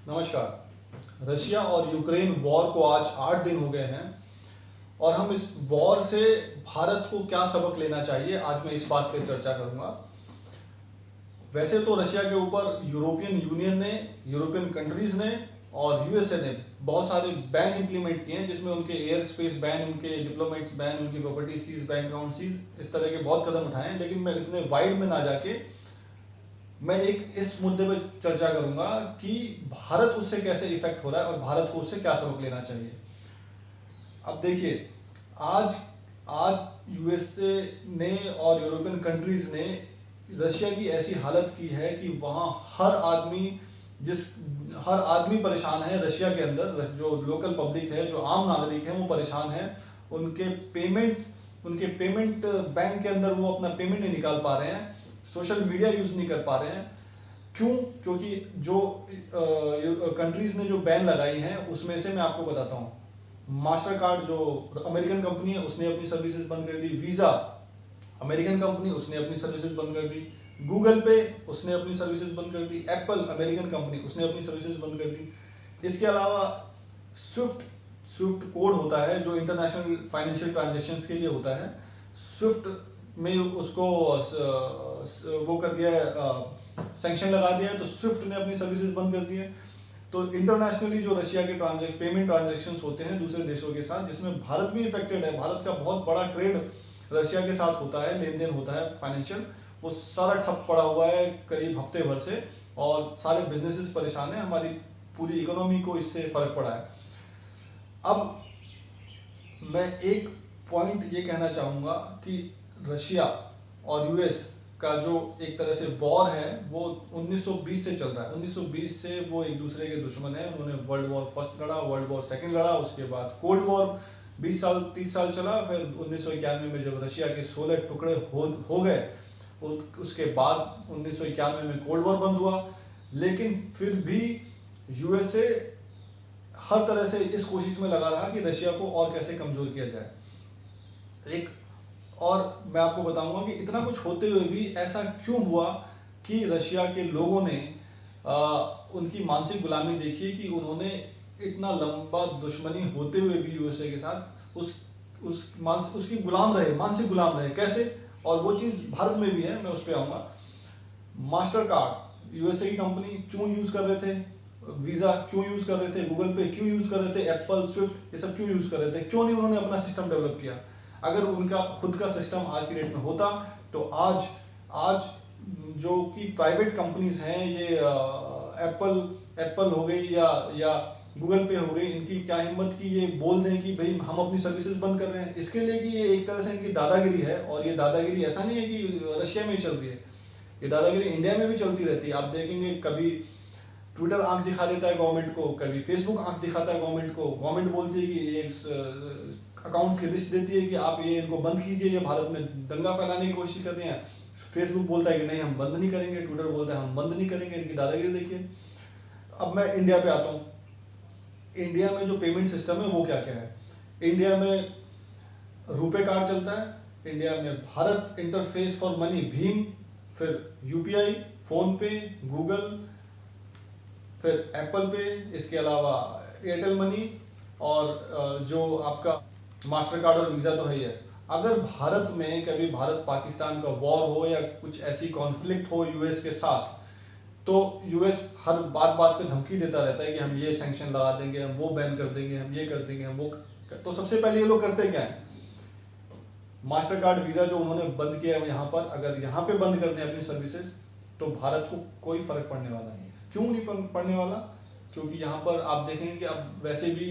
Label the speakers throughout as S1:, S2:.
S1: नमस्कार। रशिया और Ukraine war को आज 8 दिन हो गए हैं और हम इस वॉर से भारत को क्या सबक लेना चाहिए, आज मैं इस बात पे चर्चा करूंगा। वैसे तो रशिया के ऊपर यूरोपियन यूनियन ने, यूरोपियन कंट्रीज ने और यूएसए ने बहुत सारे बैन इंप्लीमेंट किए हैं, जिसमें उनके एयर स्पेस बैन, उनके डिप्लोमेट्स बैन, उनकी property seize, bank account seize, इस तरह के बहुत कदम उठाए हैं। लेकिन मैं इतने वाइड में ना जाके मैं एक इस मुद्दे पर चर्चा करूंगा कि भारत उससे कैसे इफेक्ट हो रहा है और भारत को उससे क्या सबक लेना चाहिए। अब देखिए, आज आज यूएसए ने और यूरोपियन कंट्रीज ने रशिया की ऐसी हालत की है कि वहाँ हर आदमी परेशान है। रशिया के अंदर जो लोकल पब्लिक है, जो आम नागरिक है, वो परेशान है। उनके पेमेंट बैंक के अंदर वो अपना पेमेंट नहीं निकाल पा रहे हैं, सोशल मीडिया यूज नहीं कर पा रहे हैं। क्यों? क्योंकि जो कंट्रीज ने जो बैन लगाई हैं उसमें से मैं आपको बताता हूँ। मास्टर कार्ड जो अमेरिकन कंपनी है उसने अपनी सर्विसेज बंद कर दी। वीजा अमेरिकन कंपनी, उसने अपनी सर्विसेज बंद कर दी। गूगल पे, उसने अपनी सर्विसेज बंद कर दी। एप्पल अमेरिकन कंपनी, उसने अपनी सर्विसेज बंद कर दी। इसके अलावा स्विफ्ट स्विफ्ट कोड होता है जो इंटरनेशनल फाइनेंशियल ट्रांजेक्शन्स के लिए होता है। स्विफ्ट में उसको वो कर दिया है, सैंक्शन लगा दिया है, तो स्विफ्ट ने अपनी सर्विसेज बंद कर दी है। तो इंटरनेशनली जो रशिया के पेमेंट ट्रांजेक्शन्स होते हैं दूसरे देशों के साथ, जिसमें भारत भी इफेक्टेड है, भारत का बहुत बड़ा ट्रेड रशिया के साथ होता है, लेन देन होता है फाइनेंशियल, वो सारा ठप पड़ा हुआ है करीब हफ्ते भर से, और सारे बिजनेसेस परेशान है। हमारी पूरी इकोनॉमी को इससे फर्क पड़ा है। अब मैं एक पॉइंट ये कहना चाहूँगा कि रशिया और यूएस का जो एक तरह से वॉर है वो 1920 से चल रहा है। 1920 से वो एक दूसरे के दुश्मन है। उन्होंने वर्ल्ड वॉर फर्स्ट लड़ा, वर्ल्ड वॉर सेकंड लड़ा, उसके बाद कोल्ड वॉर 20 साल 30 साल चला। फिर 1991 में जब रशिया के 16 टुकड़े हो गए, उसके बाद 1991 में कोल्ड वॉर बंद हुआ। लेकिन फिर भी यूएसए हर तरह से इस कोशिश में लगा रहा कि रशिया को और कैसे कमजोर किया जाए। और मैं आपको बताऊंगा कि इतना कुछ होते हुए भी ऐसा क्यों हुआ कि रशिया के लोगों ने उनकी मानसिक गुलामी देखी, कि उन्होंने इतना लंबा दुश्मनी होते हुए भी यूएसए के साथ उसकी गुलाम रहे, मानसिक गुलाम रहे। कैसे? और वो चीज़ भारत में भी है, मैं उस पर आऊँगा। मास्टर कार्ड यूएसए की कंपनी क्यों यूज़ कर रहे थे, वीज़ा क्यों यूज़ कर रहे थे, गूगल पे क्यों यूज़ कर रहे थे, एप्पल, स्विफ्ट, ये सब क्यों यूज़ कर रहे थे? क्यों नहीं उन्होंने अपना सिस्टम डेवलप किया? अगर उनका खुद का सिस्टम आज की डेट में होता तो आज जो कि प्राइवेट कंपनीज हैं, ये एप्पल हो गई या गूगल पे हो गई, इनकी क्या हिम्मत की ये बोल दें कि भाई हम अपनी सर्विसेज बंद कर रहे हैं। इसके लिए कि ये एक तरह से इनकी दादागिरी है, और ये दादागिरी ऐसा नहीं है कि रशिया में ही चल रही है, ये दादागिरी इंडिया में भी चलती रहती है। आप देखेंगे कभी ट्विटर आंख दिखा देता है गवर्नमेंट को, कभी फेसबुक आंख दिखाता है गवर्नमेंट को। गवर्नमेंट बोलती है कि ये अकाउंट्स की लिस्ट देती है कि आप ये इनको बंद कीजिए, ये भारत में दंगा फैलाने की कोशिश कर रहे हैं। फेसबुक बोलता है कि नहीं हम बंद नहीं करेंगे, ट्विटर बोलता है हम बंद नहीं करेंगे। इनकी दादागिरी देखिए। अब मैं इंडिया पे आता हूँ। इंडिया में जो पेमेंट सिस्टम है वो क्या क्या है। इंडिया में रुपे कार्ड चलता है, इंडिया में Bharat interface for money Bhim, फिर यूपीआई, फोन पे, गूगल, फिर एप्पल पे, इसके अलावा एयरटेल मनी, और जो आपका मास्टर कार्ड और वीज़ा तो है ही है। अगर भारत में कभी भारत पाकिस्तान का वॉर हो या कुछ ऐसी कॉन्फ्लिक्ट हो यूएस के साथ, तो यूएस हर बात बात पे धमकी देता रहता है कि हम ये सैंक्शन लगा देंगे, हम वो बैन कर देंगे, हम ये कर देंगे, हम वो। तो सबसे पहले ये लोग करते क्या है, मास्टर कार्ड वीज़ा जो उन्होंने बंद किया है यहाँ पर, अगर यहाँ पे बंद कर दें अपनी सर्विसेज, तो भारत को कोई फर्क पड़ने वाला नहीं है। क्यों नहीं फर्क पड़ने वाला? क्योंकि यहाँ पर आप देखेंगे कि अब वैसे भी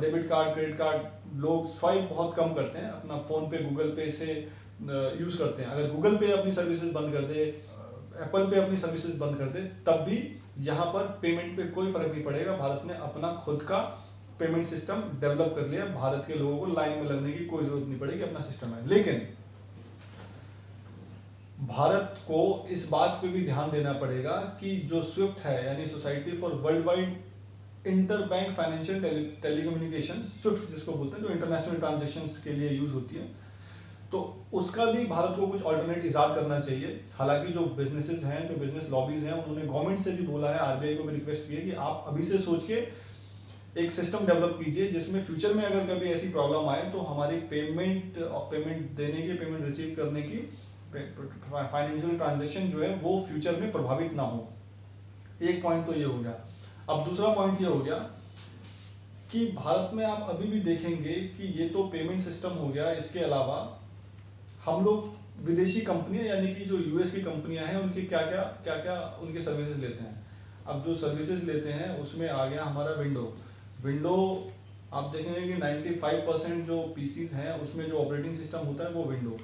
S1: डेबिट कार्ड, क्रेडिट कार्ड लोग स्वाइप बहुत कम करते हैं, अपना फ़ोन पे, गूगल पे से यूज़ करते हैं। अगर गूगल पे अपनी सर्विसेज बंद कर दे, एप्पल पे अपनी सर्विसेज बंद कर दे, तब भी यहाँ पर पेमेंट पे कोई फर्क नहीं पड़ेगा। भारत ने अपना खुद का पेमेंट सिस्टम डेवलप कर लिया। भारत के लोगों को लाइन में लगने की कोई जरूरत नहीं पड़ेगी, अपना सिस्टम है। लेकिन भारत को इस बात पे भी ध्यान देना पड़ेगा कि जो स्विफ्ट है, यानी society for world wide inter bank financial telecommunication, Swift जिसको बोलते हैं, जो इंटरनेशनल ट्रांजेक्शन्स के लिए यूज होती है, तो उसका भी भारत को कुछ ऑल्टरनेट ईजाद करना चाहिए। हालांकि जो बिजनेसेस हैं, जो बिजनेस लॉबीज हैं, उन्होंने गवर्नमेंट से भी बोला है, आरबीआई को भी रिक्वेस्ट की है कि आप अभी से सोच के एक सिस्टम डेवलप कीजिए जिसमें फ्यूचर में अगर कभी ऐसी प्रॉब्लम आए तो हमारी पेमेंट देने की, पेमेंट रिसीव करने की, फाइनेंशियल ट्रांजेक्शन जो है वो फ्यूचर में प्रभावित ना हो। एक पॉइंट तो ये हो गया। अब दूसरा पॉइंट ये हो गया कि भारत में आप अभी भी देखेंगे कि ये तो पेमेंट सिस्टम हो गया, इसके अलावा हम लोग विदेशी कंपनियां यानी कि जो यूएस की कंपनियां हैं उनके क्या क्या उनके सर्विसेज लेते हैं। अब जो सर्विसेज लेते हैं उसमें आ गया हमारा विंडो। आप देखेंगे कि 95% जो पीसीज हैं उसमें जो ऑपरेटिंग सिस्टम होता है वो विंडो।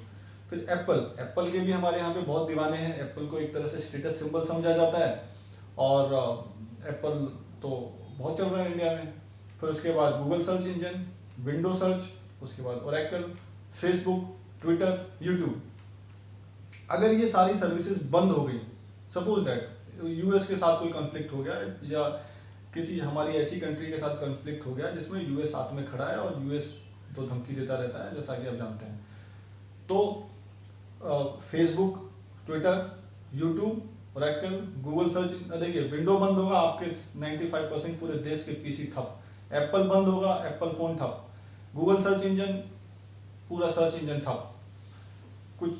S1: फिर एप्पल के भी हमारे यहाँ पे बहुत दीवाने हैं। एप्पल को एक तरह से स्टेटस सिंबल समझा जाता है और एप्पल तो बहुत चल रहा है इंडिया में। फिर उसके बाद Google search engine, window search, उसके बाद ओरेकल, फेसबुक, ट्विटर, यूट्यूब। अगर ये सारी सर्विसेज बंद हो गई, सपोज दैट यूएस के साथ कोई कॉन्फ्लिक्ट हो गया या किसी हमारी ऐसी कंट्री के साथ कॉन्फ्लिक्ट हो गया जिसमें यूएस साथ में खड़ा है और यूएस तो धमकी देता रहता है जैसा कि आप जानते हैं, तो Facebook, Twitter, YouTube, Oracle, Google search, देखिए विंडो बंद होगा, आपके 95% पूरे देश के पीसी ठप। एप्पल बंद होगा, एप्पल फोन ठप। गूगल सर्च इंजन, पूरा सर्च इंजन ठप। कुछ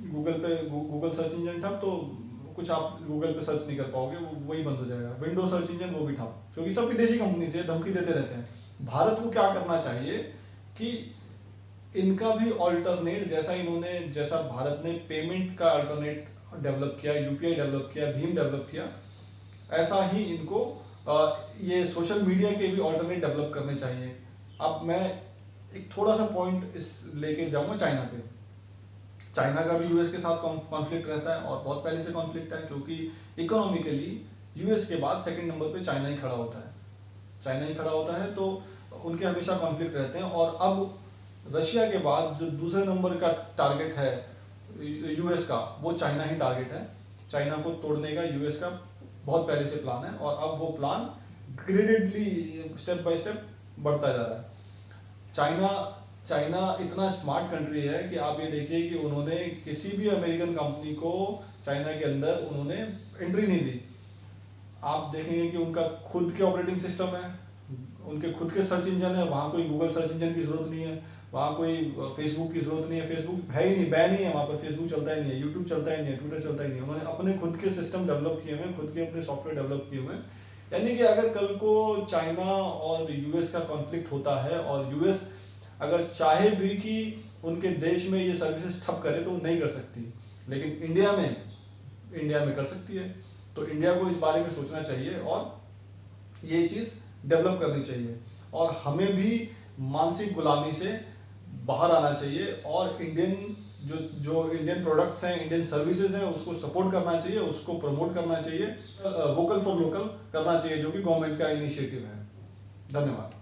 S1: गूगल सर्च इंजन ठप तो कुछ आप गूगल पे सर्च नहीं कर पाओगे, वही बंद हो जाएगा। विंडो सर्च इंजन वो भी ठप, क्योंकि सब विदेशी कंपनी से धमकी देते रहते हैं। भारत को क्या करना चाहिए कि इनका भी ऑल्टरनेट, जैसा भारत ने पेमेंट का अल्टरनेट डेवलप किया, यूपीआई डेवलप किया, भीम डेवलप किया, ऐसा ही इनको ये सोशल मीडिया के भी ऑल्टरनेट डेवलप करने चाहिए। अब मैं एक थोड़ा सा पॉइंट इस लेके जाऊंगा चाइना पे। चाइना का भी यूएस के साथ कॉन्फ्लिक्ट रहता है और बहुत पहले से कॉन्फ्लिक्ट है, क्योंकि इकोनॉमिकली यूएस के बाद सेकंड नंबर पे चाइना ही खड़ा होता है, तो उनके हमेशा कॉन्फ्लिक्ट रहते हैं। और अब रशिया के बाद जो दूसरे नंबर का टारगेट है यूएस का, वो चाइना ही टारगेट है। चाइना को तोड़ने का यूएस का बहुत पहले से प्लान है और अब वो प्लान ग्रेडेडली स्टेप बाय स्टेप बढ़ता जा रहा है। चाइना इतना स्मार्ट कंट्री है कि आप ये देखिए कि उन्होंने किसी भी अमेरिकन कंपनी को चाइना के अंदर उन्होंने एंट्री नहीं दी। आप देखेंगे कि उनका खुद के ऑपरेटिंग सिस्टम है, उनके खुद के सर्च इंजन है, वहाँ कोई गूगल सर्च इंजन की जरूरत नहीं है, वहाँ कोई फेसबुक की जरूरत नहीं है, फेसबुक है ही नहीं, बैन ही है वहाँ पर, फेसबुक चलता ही नहीं है, यूट्यूब चलता ही नहीं है, ट्विटर चलता ही नहीं है। उन्होंने अपने खुद के सिस्टम डेवलप किए हुए हैं, खुद के अपने सॉफ्टवेयर डेवलप किए हुए हैं। यानी कि अगर कल को चाइना और यूएस का कॉन्फ्लिक्ट होता है और यूएस अगर चाहे भी कि उनके देश में ये सर्विसेज ठप करे तो नहीं कर सकती, लेकिन इंडिया में कर सकती है। तो इंडिया को इस बारे में सोचना चाहिए और ये चीज़ डेवलप करनी चाहिए और हमें भी मानसिक गुलामी से बाहर आना चाहिए और जो इंडियन प्रोडक्ट्स हैं, इंडियन सर्विसेज हैं, उसको सपोर्ट करना चाहिए, उसको प्रमोट करना चाहिए, वोकल फॉर लोकल करना चाहिए, जो कि गवर्नमेंट का इनिशिएटिव है। धन्यवाद।